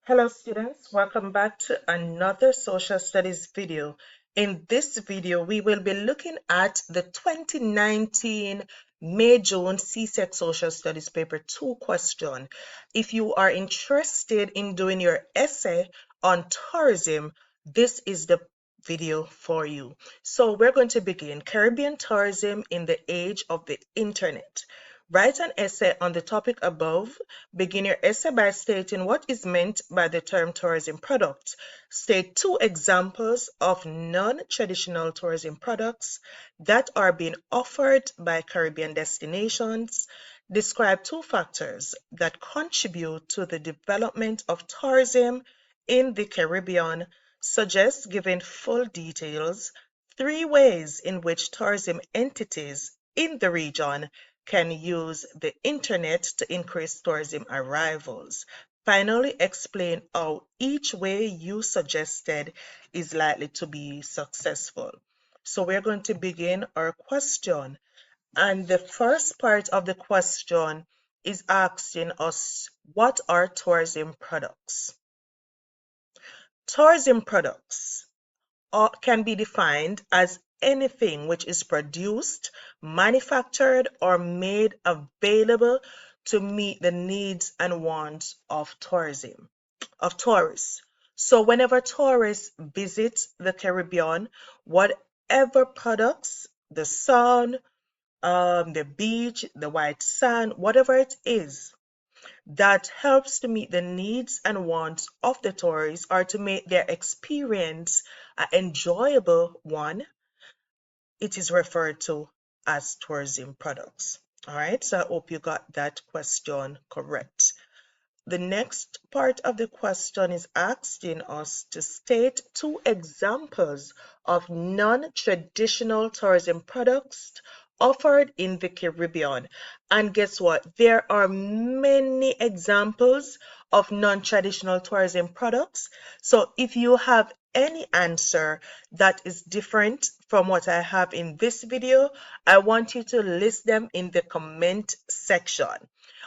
Hello students, welcome back to another social studies video. In this video, we will be looking at the 2019 May-June Csec Social Studies Paper 2 question. If you are interested in doing your essay on tourism, this is the video for you. So we're going to begin Caribbean tourism in the age of the internet. Write an essay on the topic above. Begin your essay by stating what is meant by the term tourism product. State two examples of non-traditional tourism products that are being offered by Caribbean destinations. Describe two factors that contribute to the development of tourism in the Caribbean. Suggest giving full details. Three ways in which tourism entities in the region can use the internet to increase tourism arrivals. Finally, explain how each way you suggested is likely to be successful. So we're going to begin our question. And the first part of the question is asking us, what are tourism products? Tourism products can be defined as anything which is produced, manufactured, or made available to meet the needs and wants of tourists. So whenever tourists visit the Caribbean, whatever products, the sun, the beach, the white sand, whatever it is, that helps to meet the needs and wants of the tourists or to make their experience an enjoyable one, it is referred to as tourism products. All right, so I hope you got that question correct. The next part of the question is asking us to state two examples of non-traditional tourism products offered in the Caribbean. And guess what? There are many examples of non-traditional tourism products. So if you have any answer that is different from what I have in this video, I want you to list them in the comment section.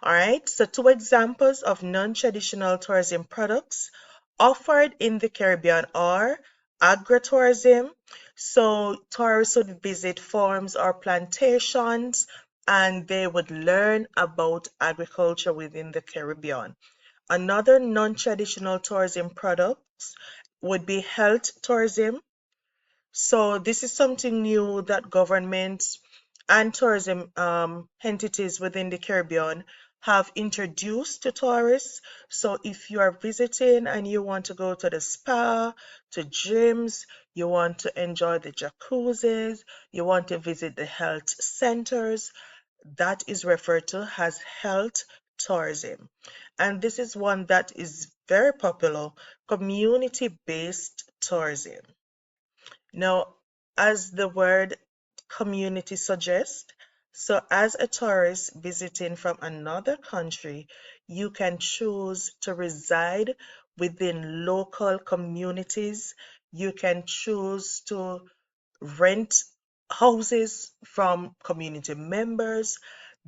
All right, so two examples of non-traditional tourism products offered in the Caribbean are agritourism. So tourists would visit farms or plantations and they would learn about agriculture within the Caribbean. Another non-traditional tourism products would be health tourism. So this is something new that governments and tourism entities within the Caribbean have introduced to tourists. So if you are visiting and you want to go to the spa, to gyms, you want to enjoy the jacuzzis, you want to visit the health centers, that is referred to as health tourism. And this is one that is very popular, community-based tourism. Now, as the word community suggests, so as a tourist visiting from another country, you can choose to reside within local communities. You can choose to rent houses from community members.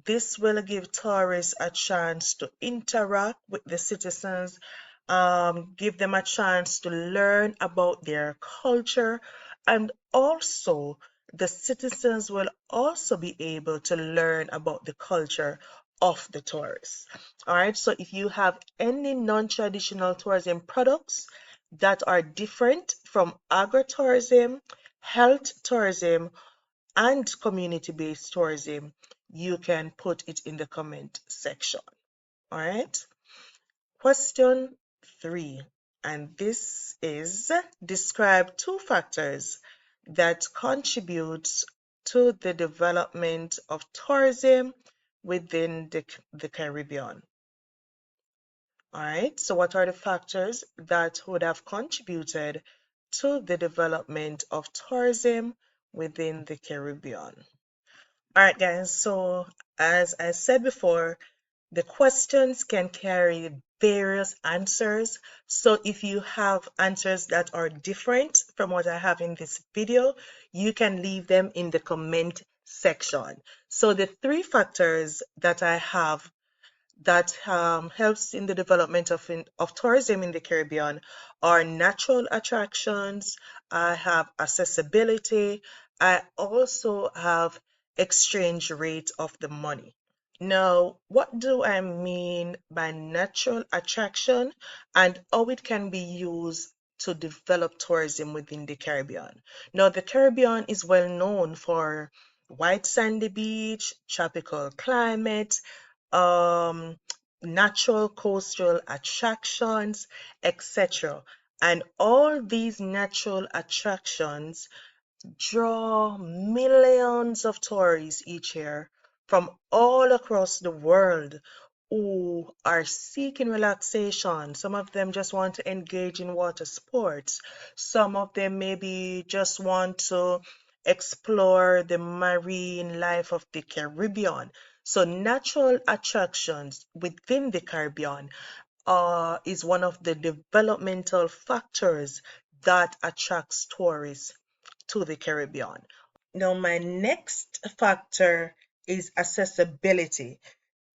This will give tourists a chance to interact with the citizens, give them a chance to learn about their culture, and also the citizens will also be able to learn about the culture of the tourists. All right, so if you have any non-traditional tourism products that are different from agritourism, health tourism, and community-based tourism, you can put it in the comment section. All right. Question 3, and this is describe two factors that contribute to the development of tourism within the Caribbean. All right, so what are the factors that would have contributed to the development of tourism within the Caribbean? All right, guys, so as I said before, the questions can carry various answers. So if you have answers that are different from what I have in this video, you can leave them in the comment section. So the three factors that I have that helps in the development of tourism in the Caribbean are natural attractions. I have accessibility. I also have exchange rate of the money. Now, what do I mean by natural attraction and how it can be used to develop tourism within the Caribbean? Now, the Caribbean is well known for white sandy beach, tropical climate, um, natural coastal attractions, etc. And all these natural attractions draw millions of tourists each year from all across the world who are seeking relaxation. Some of them just want to engage in water sports. Some of them maybe just want to explore the marine life of the Caribbean. So natural attractions within the Caribbean is one of the developmental factors that attracts tourists to the Caribbean. Now, my next factor is accessibility.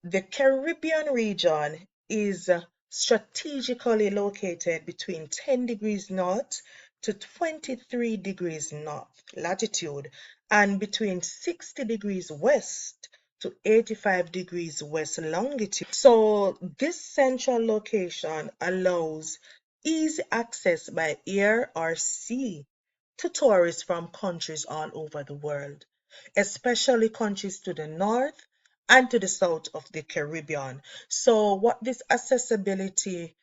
The Caribbean region is strategically located between 10 degrees north to 23 degrees north latitude and between 60 degrees west to 85 degrees west longitude. So this central location allows easy access by air or sea to tourists from countries all over the world, especially countries to the north and to the south of the Caribbean. So, what this accessibility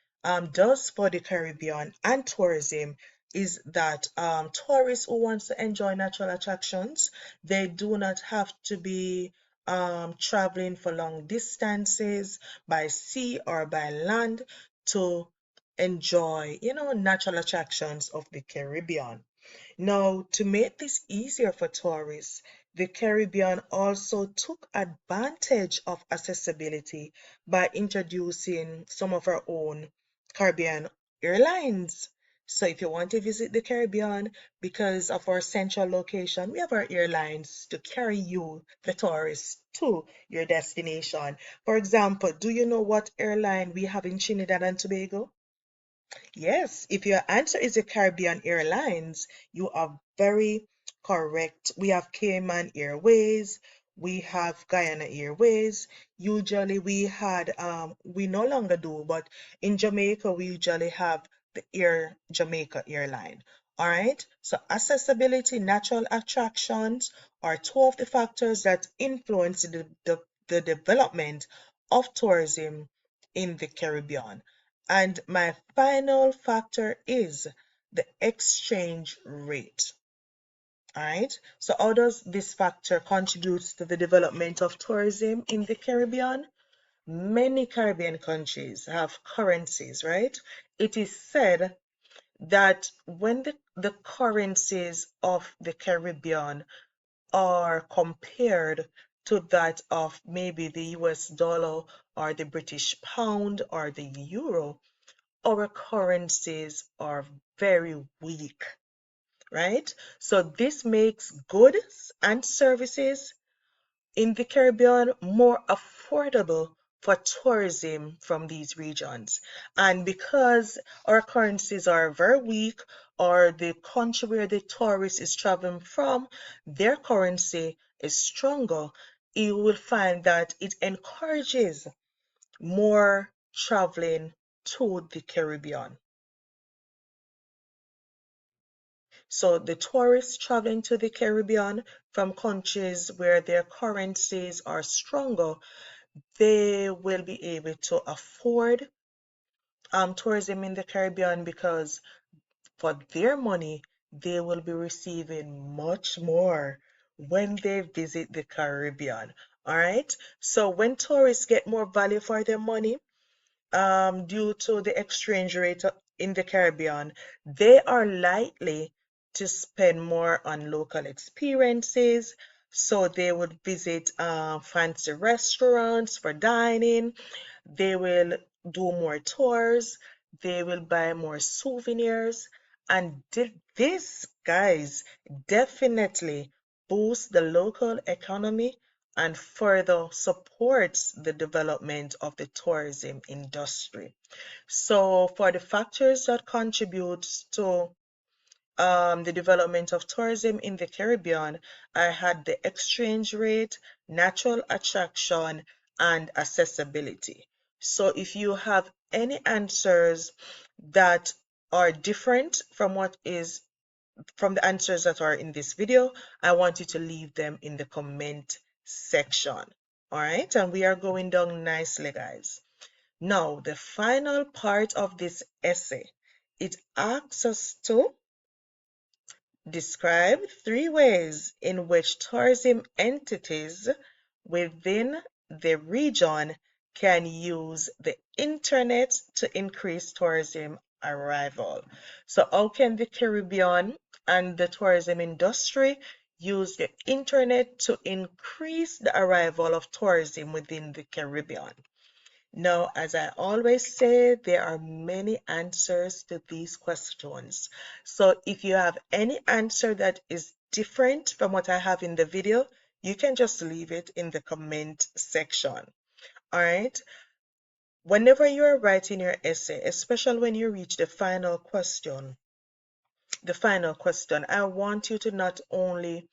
does for the Caribbean and tourism is that tourists who want to enjoy natural attractions, they do not have to be traveling for long distances by sea or by land to enjoy, natural attractions of the Caribbean. Now, to make this easier for tourists, the Caribbean also took advantage of accessibility by introducing some of our own Caribbean airlines. So, if you want to visit the Caribbean, because of our central location, we have our airlines to carry you, the tourists, to your destination. For example, do you know what airline we have in Trinidad and Tobago? Yes, if your answer is the Caribbean Airlines, you are very correct. We have Cayman Airways, we have Guyana Airways. Usually we no longer do, but in Jamaica we usually have the Air Jamaica airline. All right, so accessibility, natural attractions are two of the factors that influence the development of tourism in the Caribbean. And my final factor is the exchange rate. All right. So how does this factor contribute to the development of tourism in the Caribbean? Many Caribbean countries have currencies, right? It is said that when the currencies of the Caribbean are compared to that of maybe the US dollar or the British pound or the euro, our currencies are very weak, right? So this makes goods and services in the Caribbean more affordable for tourism from these regions. And because our currencies are very weak, or the country where the tourist is traveling from, their currency is stronger, you will find that it encourages more traveling to the Caribbean. So the tourists traveling to the Caribbean from countries where their currencies are stronger, they will be able to afford tourism in the Caribbean because for their money, they will be receiving much more when they visit the Caribbean. All right. So when tourists get more value for their money, due to the exchange rate in the Caribbean, they are likely to spend more on local experiences. So they would visit fancy restaurants for dining. They will do more tours. They will buy more souvenirs. And this, guys, definitely boosts the local economy and further supports the development of the tourism industry. So for the factors that contribute to the development of tourism in the Caribbean, I had the exchange rate, natural attraction, and accessibility. So if you have any answers that are different from what is from the answers that are in this video, I want you to leave them in the comment section. All right, and we are going down nicely, guys. Now, the final part of this essay, it asks us to describe 3 ways in which tourism entities within the region can use the internet to increase tourism arrival. So how can the Caribbean and the tourism industry use the internet to increase the arrival of tourism within the Caribbean? Now, as I always say, there are many answers to these questions. So if you have any answer that is different from what I have in the video, you can just leave it in the comment section. All right. Whenever you're writing your essay, especially when you reach the final question, I want you to not only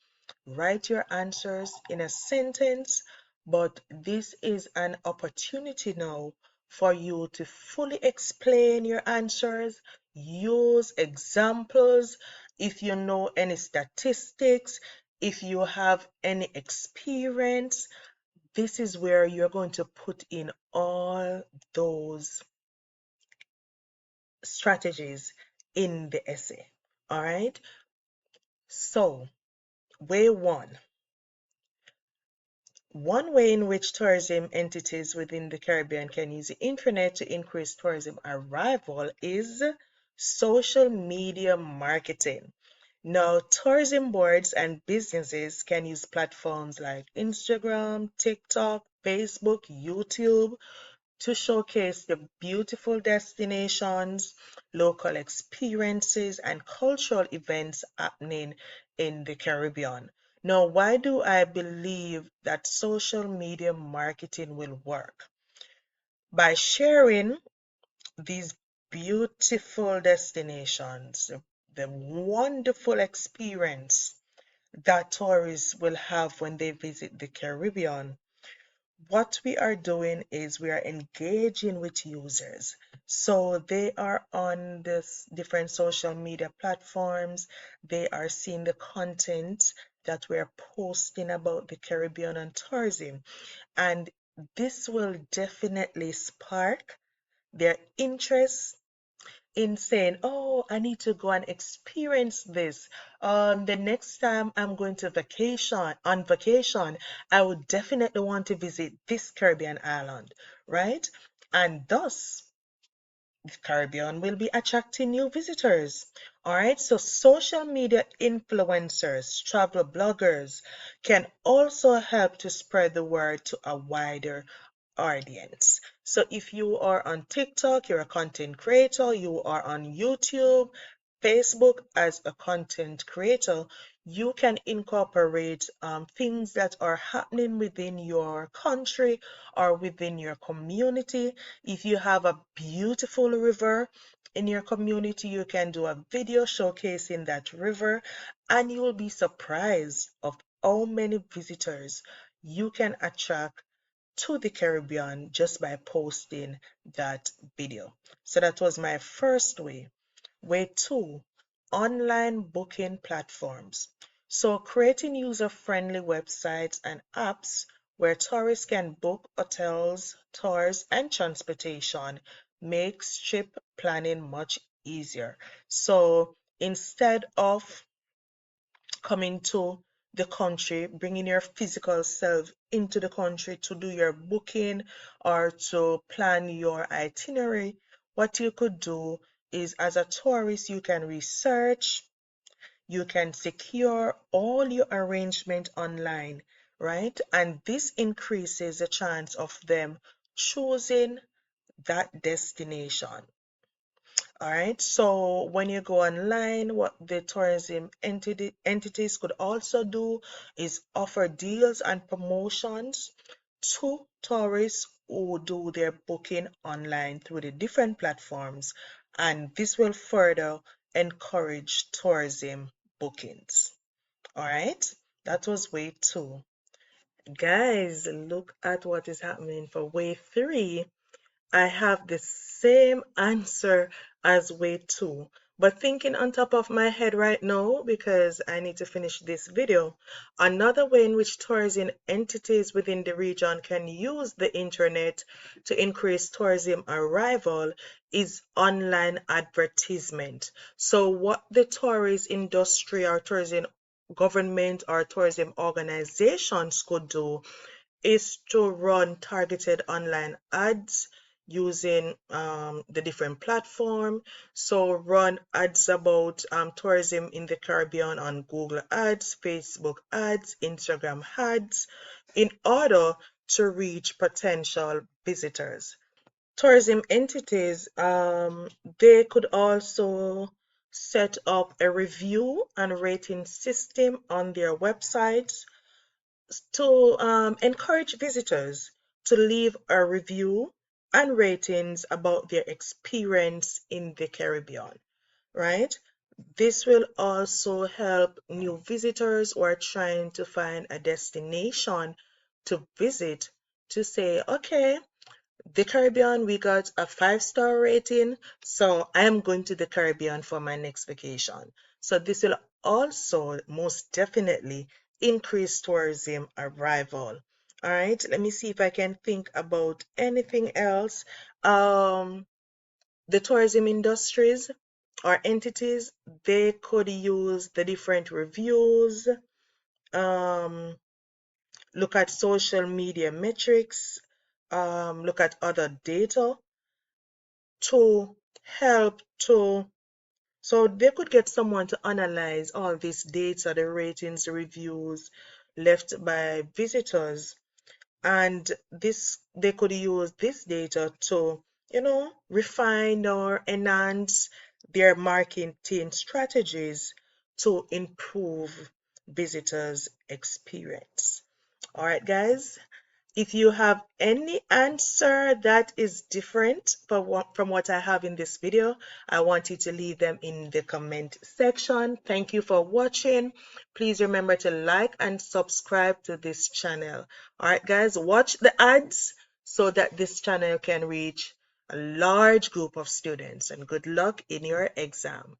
write your answers in a sentence, but this is an opportunity now for you to fully explain your answers, use examples, if you know any statistics, if you have any experience, this is where you're going to put in all those strategies in the essay. All right. So, way one. One way in which tourism entities within the Caribbean can use the internet to increase tourism arrival is social media marketing. Now, tourism boards and businesses can use platforms like Instagram, TikTok, Facebook, YouTube to showcase the beautiful destinations, local experiences, and cultural events happening in the Caribbean. Now, why do I believe that social media marketing will work? By sharing these beautiful destinations, the wonderful experience that tourists will have when they visit the Caribbean, what we are doing is we are engaging with users. So they are on this different social media platforms. They are seeing the content that we're posting about the Caribbean and tourism. And this will definitely spark their interest in saying, oh, I need to go and experience this. The next time I'm going to vacation, I would definitely want to visit this Caribbean island, right? And thus, the Caribbean will be attracting new visitors. All right, so social media influencers, travel bloggers can also help to spread the word to a wider audience. So if you are on TikTok, you're a content creator, you are on YouTube, Facebook as a content creator, you can incorporate things that are happening within your country or within your community. If you have a beautiful river in your community, you can do a video showcasing that river, and you will be surprised of how many visitors you can attract to the Caribbean just by posting that video. So that was my first way. Way two, online booking platforms. So creating user-friendly websites and apps where tourists can book hotels, tours, and transportation makes trip planning much easier. So instead of coming to the country, bringing your physical self into the country to do your booking or to plan your itinerary, what you could do is as a tourist, you can research, you can secure all your arrangement online, right? And this increases the chance of them choosing that destination. All right, so when you go online, what the tourism entities could also do is offer deals and promotions to tourists who do their booking online through the different platforms, and this will further encourage tourism bookings. All right, that was wave two. Guys, look at what is happening for wave three. I have the same answer as way two, but thinking on top of my head right now because I need to finish this video, another way in which tourism entities within the region can use the internet to increase tourism arrival is online advertisement. So what the tourist industry or tourism government or tourism organizations could do is to run targeted online ads using the different platform. So run ads about tourism in the Caribbean on Google Ads, Facebook ads, Instagram ads, in order to reach potential visitors. Tourism entities, they could also set up a review and rating system on their websites to encourage visitors to leave a review and ratings about their experience in the Caribbean, right? This will also help new visitors who are trying to find a destination to visit to say, okay, the Caribbean, we got a 5-star rating, so I am going to the Caribbean for my next vacation. So this will also most definitely increase tourism arrival. All right, let me see if I can think about anything else. The tourism industries or entities, they could use the different reviews, um, look at social media metrics, look at other data to help to so they could get someone to analyze all this data, the ratings, the reviews left by visitors, and this they could use this data to, refine or enhance their marketing strategies to improve visitors' experience. All right, guys. If you have any answer that is different from what I have in this video, I want you to leave them in the comment section. Thank you for watching. Please remember to like and subscribe to this channel. All right, guys, watch the ads so that this channel can reach a large group of students. And good luck in your exam.